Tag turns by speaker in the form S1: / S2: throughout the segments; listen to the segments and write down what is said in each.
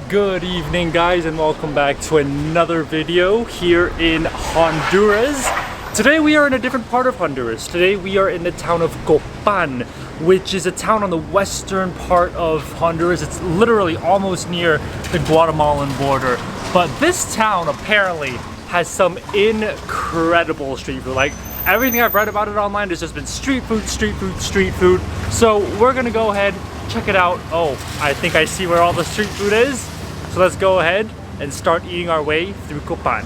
S1: Good evening guys, and welcome back to another video here in Honduras. Today we are in a different part of Honduras. Today we are in the town of Copan, which is a town on the western part of Honduras. It's literally almost near the Guatemalan border. But this town apparently has some incredible street food. Like, everything I've read about it online has just been street food, street food, street food. So we're gonna go ahead, check it out. Oh, I think I see where all the street food is. So let's go ahead and start eating our way through Copan.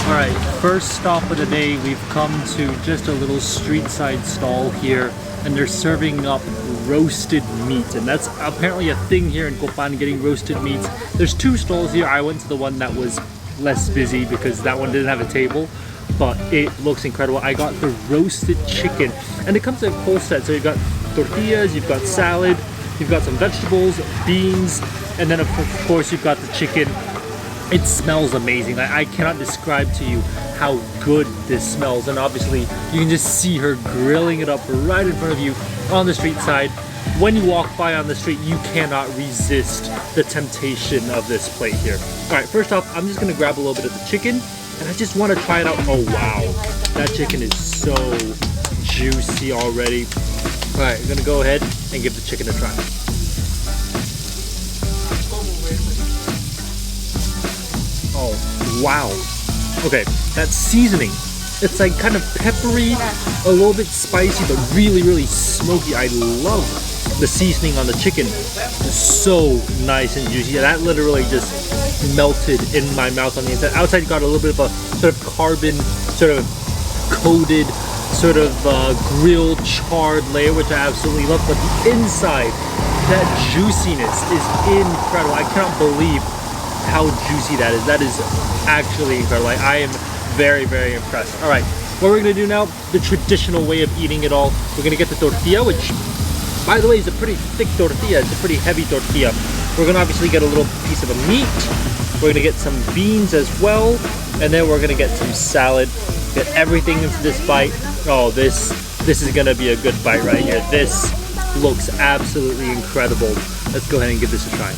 S1: Alright, first stop of the day, we've come to just a little street side stall here, and they're serving up roasted meat, and that's apparently a thing here in Copan, getting roasted meats. There's two stalls here. I went to the one that was less busy because that one didn't have a table, but it looks incredible. I got the roasted chicken, and it comes in a full set. So you've got tortillas, you've got salad, you've got some vegetables, beans, and then of course you've got the chicken. It smells amazing. I cannot describe to you how good this smells, and obviously you can just see her grilling it up right in front of you on the street side. When you walk by on the street, you cannot resist the temptation of this plate here. Alright, first off, I'm just gonna grab a little bit of the chicken, and I just want to try it out. Oh wow, that chicken is so juicy already. Alright, I'm gonna go ahead and give the chicken a try. Oh wow. Okay, that seasoning, it's like kind of peppery, a little bit spicy, but really smoky. I love the seasoning on the chicken. It's so nice and juicy. That literally just melted in my mouth on the inside. Outside you got a little bit of a sort of carbon, sort of coated, sort of grilled charred layer, which I absolutely love. But the inside, that juiciness is incredible. I cannot believe how juicy that is. That is actually incredible. I am very impressed. All right, what we're gonna do now, the traditional way of eating it all, we're gonna get the tortilla, which by the way is a pretty thick tortilla. It's a pretty heavy tortilla. We're gonna obviously get a little piece of a meat. We're gonna get some beans as well, and then we're gonna get some salad. Get everything into this bite. Oh, this is gonna be a good bite right here. This looks absolutely incredible. Let's go ahead and give this a try.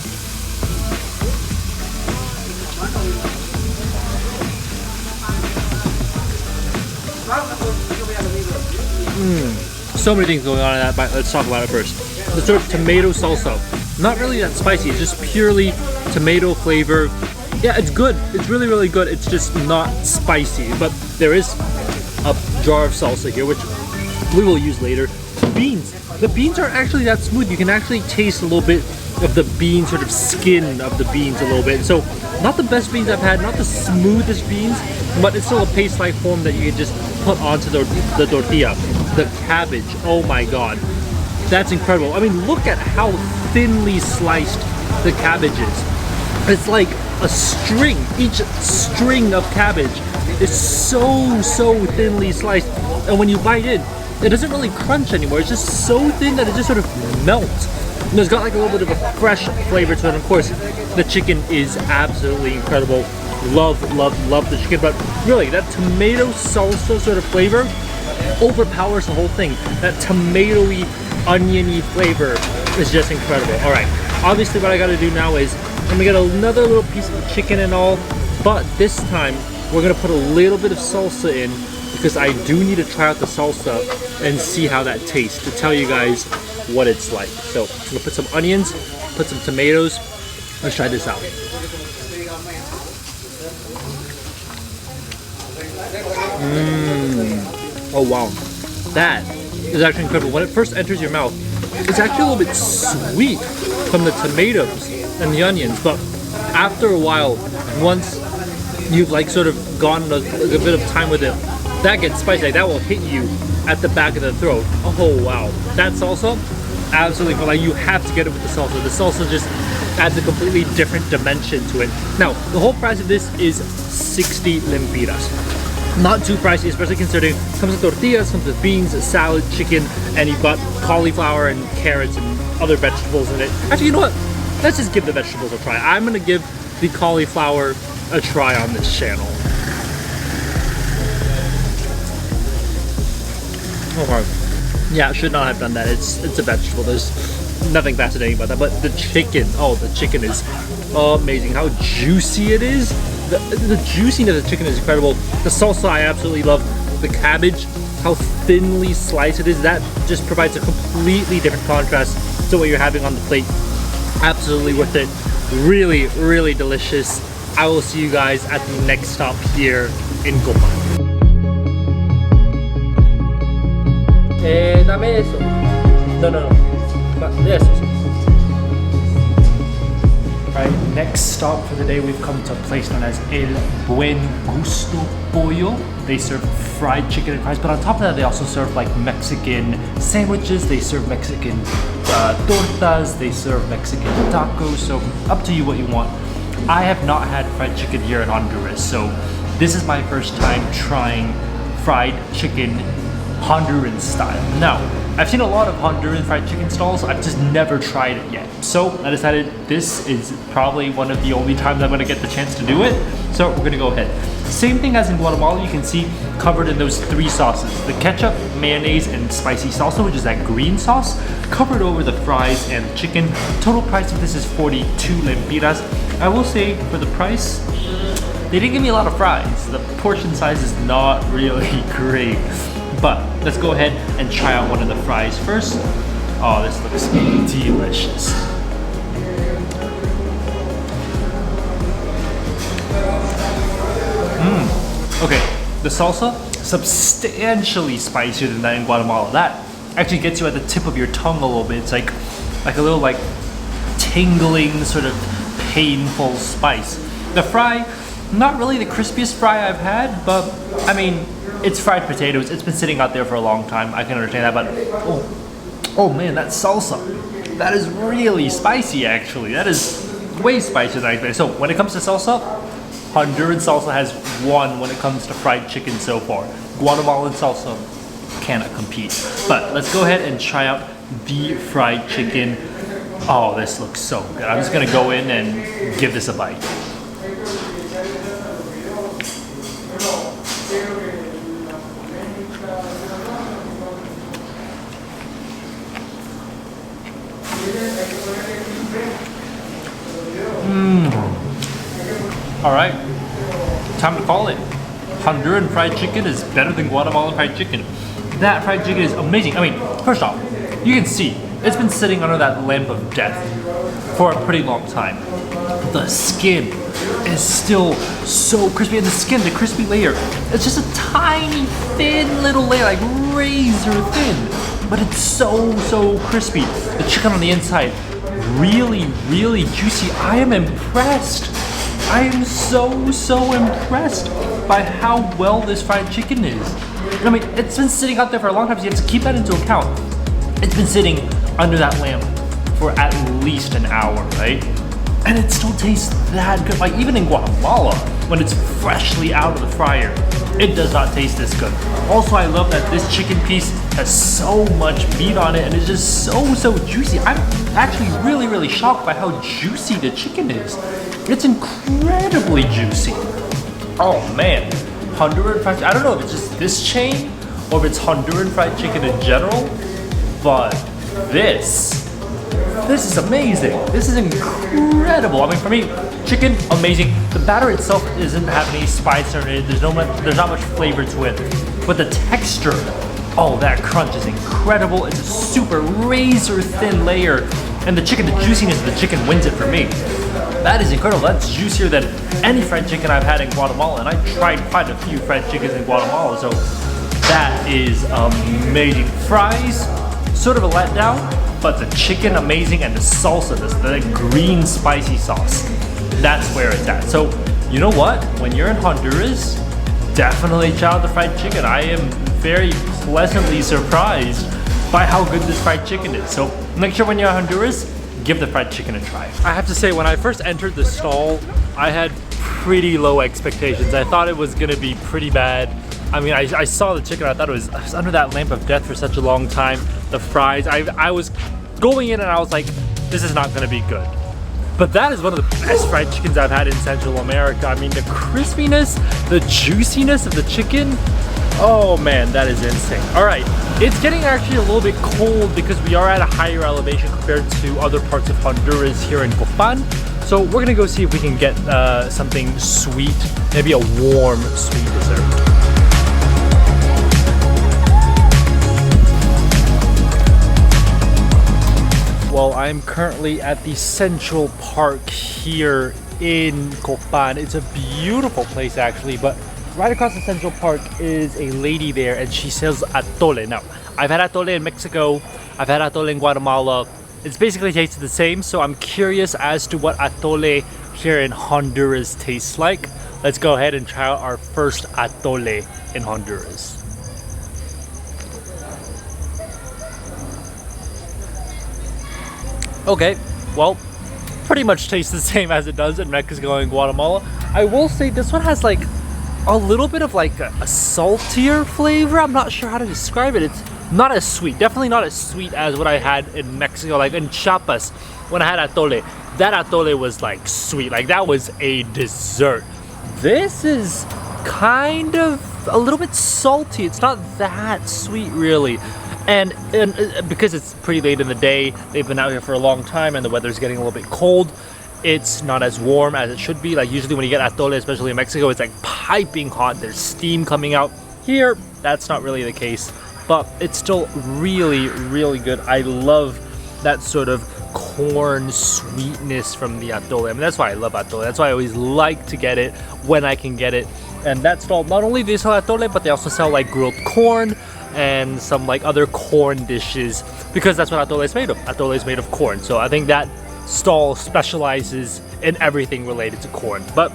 S1: So many things going on in that bite. Let's talk about it first. The sort of tomato salsa. Not really that spicy. It's just purely tomato flavor. Yeah, it's good. It's really good. It's just not spicy. But there is a jar of salsa here, which we will use later. Beans. The beans are actually that smooth. You can actually taste a little bit of the bean, sort of skin of the beans a little bit. So not the best beans I've had, not the smoothest beans, but it's still a paste-like form that you can just put onto the tortilla. The cabbage, oh my god, that's incredible. I mean, look at how thinly sliced the cabbage is. It's like a string. Each string of cabbage is so thinly sliced, and when you bite in, it doesn't really crunch anymore. It's just so thin that it just sort of melts. And it's got like a little bit of a fresh flavor to it. And of course, the chicken is absolutely incredible. Love the chicken, but really that tomato salsa sort of flavor overpowers the whole thing. That tomatoey, oniony flavor is just incredible. All right, obviously what I got to do now is I'm gonna get another little piece of chicken and all, but this time we're gonna put a little bit of salsa in because I do need to try out the salsa and see how that tastes to tell you guys what it's like. So I'm gonna put some onions, put some tomatoes. Let's try this out. Oh wow, that is actually incredible. When it first enters your mouth, it's actually a little bit sweet from the tomatoes and the onions, but after a while, once you've like sort of gone a bit of time with it, that gets spicy. Like, that will hit you at the back of the throat. Oh wow, that salsa, absolutely. Like, you have to get it with the salsa. The salsa just adds a completely different dimension to it. Now, the whole price of this is 60 lempiras. Not too pricey, especially considering it comes with tortillas, comes with beans, salad, chicken, and you've got cauliflower and carrots and other vegetables in it. Actually, you know what? Let's just give the vegetables a try. I'm gonna give the cauliflower a try on this channel. Oh my. Yeah, should not have done that. It's a vegetable. There's nothing fascinating about that. But the chicken, oh, the chicken is amazing. How juicy it is. The juiciness of the chicken is incredible. The salsa I absolutely love. The cabbage, how thinly sliced it is. That just provides a completely different contrast to what you're having on the plate. Absolutely worth it. Really, really delicious. I will see you guys at the next stop here in Copan. Dame eso. No. Eso. Right, next stop for the day, we've come to a place known as El Buen Gusto Pollo. They serve fried chicken and fries, but on top of that, they also serve like Mexican sandwiches. They serve Mexican tortas. They serve Mexican tacos. So up to you what you want. I have not had fried chicken here in Honduras, so this is my first time trying fried chicken Honduran style. Now, I've seen a lot of Honduran fried chicken stalls, I've just never tried it yet. So I decided this is probably one of the only times I'm gonna get the chance to do it. So we're gonna go ahead. Same thing as in Guatemala, you can see covered in those three sauces. The ketchup, mayonnaise, and spicy salsa, which is that green sauce, covered over the fries and the chicken. Total price of this is 42 lempiras. I will say for the price, they didn't give me a lot of fries. The portion size is not really great. But let's go ahead and try out one of the fries first. Oh, this looks delicious. Okay, the salsa, substantially spicier than that in Guatemala. That actually gets you at the tip of your tongue a little bit. It's like a little like tingling, sort of painful spice. The fry, not really the crispiest fry I've had, but I mean, it's fried potatoes. It's been sitting out there for a long time. I can understand that, but oh man, that salsa, that is really spicy actually. That is way spicier than I expected. So when it comes to salsa, Honduran salsa has won when it comes to fried chicken so far. Guatemalan salsa cannot compete. But let's go ahead and try out the fried chicken. Oh, this looks so good. I'm just gonna go in and give this a bite. All right, time to call it. Honduran fried chicken is better than Guatemalan fried chicken. That fried chicken is amazing. I mean, first off, you can see it's been sitting under that lamp of death for a pretty long time. The skin is still so crispy, and the skin, the crispy layer, it's just a tiny thin little layer, like razor thin, but it's so crispy. The chicken on the inside, really juicy. I am impressed. I am so impressed by how well this fried chicken is. I mean, it's been sitting out there for a long time, so you have to keep that into account. It's been sitting under that lamp for at least an hour, right? And it still tastes that good. Like even in Guatemala, when it's freshly out of the fryer, it does not taste this good. Also, I love that this chicken piece has so much meat on it and it's just so juicy. I'm actually really shocked by how juicy the chicken is. It's incredibly juicy. Oh man, Honduran fried chicken. I don't know if it's just this chain or if it's Honduran fried chicken in general, but this is amazing. This is incredible. I mean, for me, chicken, amazing. The batter itself doesn't have any spice in it. There's not much flavor to it. But the texture, oh, that crunch is incredible. It's a super razor thin layer. And the chicken, the juiciness of the chicken wins it for me. That is incredible. That's juicier than any fried chicken I've had in Guatemala. And I tried quite a few fried chickens in Guatemala. So that is amazing. Fries, sort of a letdown. But the chicken, amazing, and the salsa, the green spicy sauce, that's where it's at. So, you know what? When you're in Honduras, definitely try out the fried chicken. I am very pleasantly surprised by how good this fried chicken is. So, make sure when you're in Honduras, give the fried chicken a try. I have to say, when I first entered the stall, I had pretty low expectations. I thought it was gonna be pretty bad. I mean, I saw the chicken, I thought it was under that lamp of death for such a long time. The fries, I was going in and I was like, this is not gonna be good. But that is one of the best fried chickens I've had in Central America. I mean, the crispiness, the juiciness of the chicken, Oh man, that is insane. All right, it's getting actually a little bit cold because we are at a higher elevation compared to other parts of Honduras here in Copan. So we're gonna go see if we can get something sweet, maybe a warm sweet dessert. Well, I'm currently at the Central Park here in Copan. It's a beautiful place actually, but right across the Central Park is a lady there and she sells atole. Now, I've had atole in Mexico, I've had atole in Guatemala. It's basically tasted the same, so I'm curious as to what atole here in Honduras tastes like. Let's go ahead and try out our first atole in Honduras. Okay, well, pretty much tastes the same as it does in Mexico and Guatemala. I will say this one has like a little bit of like a saltier flavor. I'm not sure how to describe it. It's not as sweet, definitely not as sweet as what I had in Mexico, like in Chiapas when I had atole. That atole was like sweet, like that was a dessert. This is kind of a little bit salty. It's not that sweet really. And because it's pretty late in the day, they've been out here for a long time and the weather's getting a little bit cold, it's not as warm as it should be. Like usually when you get atole, especially in Mexico, it's like piping hot, there's steam coming out. Here, that's not really the case, but it's still really, really good. I love that sort of corn sweetness from the atole. I mean, that's why I love atole. That's why I always like to get it when I can get it. And that stall, not only do they sell atole, but they also sell like grilled corn and some like other corn dishes, because that's what atole is made of. Atole is made of corn. So I think that stall specializes in everything related to corn. But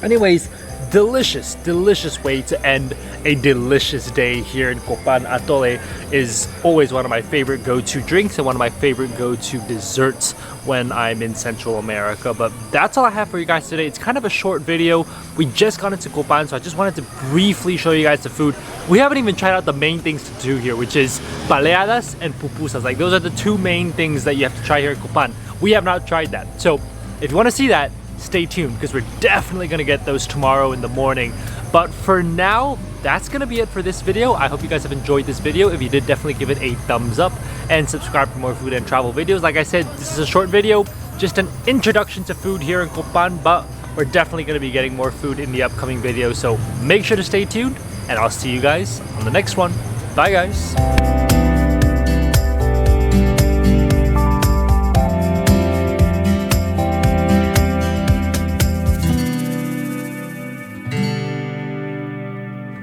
S1: anyways, delicious, delicious way to end a delicious day here in Copan. Atole is always one of my favorite go-to drinks and one of my favorite go-to desserts when I'm in Central America. But that's all I have for you guys today. It's kind of a short video. We just got into Copan, so I just wanted to briefly show you guys the food. We haven't even tried out the main things to do here, which is baleadas and pupusas. Like those are the two main things that you have to try here in Copan. We have not tried that. So if you want to see that, stay tuned because we're definitely going to get those tomorrow in the morning. But for now, that's going to be it for this video. I hope you guys have enjoyed this video. If you did, definitely give it a thumbs up and subscribe for more food and travel videos. Like I said, this is a short video, just an introduction to food here in Copan, but we're definitely going to be getting more food in the upcoming video. So make sure to stay tuned and I'll see you guys on the next one. Bye guys.